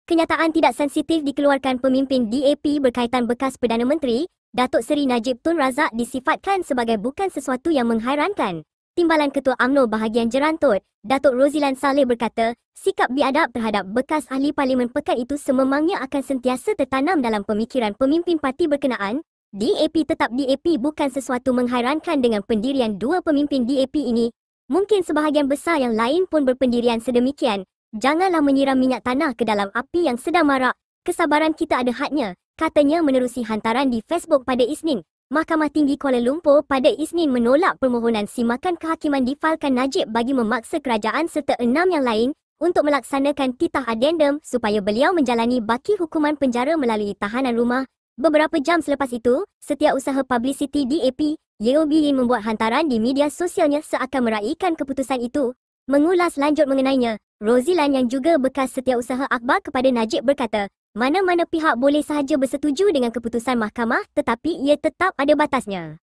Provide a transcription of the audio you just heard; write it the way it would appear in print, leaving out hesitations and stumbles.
Kenyataan tidak sensitif dikeluarkan pemimpin DAP berkaitan bekas Perdana Menteri, Datuk Seri Najib Tun Razak disifatkan sebagai bukan sesuatu yang menghairankan. Timbalan Ketua UMNO bahagian Jerantut, Datuk Rozilan Saleh berkata, sikap biadab terhadap bekas ahli Parlimen Pekat itu sememangnya akan sentiasa tertanam dalam pemikiran pemimpin parti berkenaan. DAP tetap DAP bukan sesuatu menghairankan dengan pendirian dua pemimpin DAP ini. Mungkin sebahagian besar yang lain pun berpendirian sedemikian. Janganlah menyiram minyak tanah ke dalam api yang sedang marak. Kesabaran kita ada hadnya, katanya menerusi hantaran di Facebook pada Isnin. Mahkamah Tinggi Kuala Lumpur pada Isnin menolak permohonan simakan kehakiman difalkan Najib bagi memaksa kerajaan serta 6 yang lain untuk melaksanakan titah adendum supaya beliau menjalani baki hukuman penjara melalui tahanan rumah. Beberapa jam selepas itu, Setiausaha Publicity DAP, Yeo Bee Yin membuat hantaran di media sosialnya seakan meraihkan keputusan itu. Mengulas lanjut mengenainya, Rozilan yang juga bekas Setiausaha Akhbar kepada Najib berkata, mana-mana pihak boleh sahaja bersetuju dengan keputusan mahkamah tetapi ia tetap ada batasnya.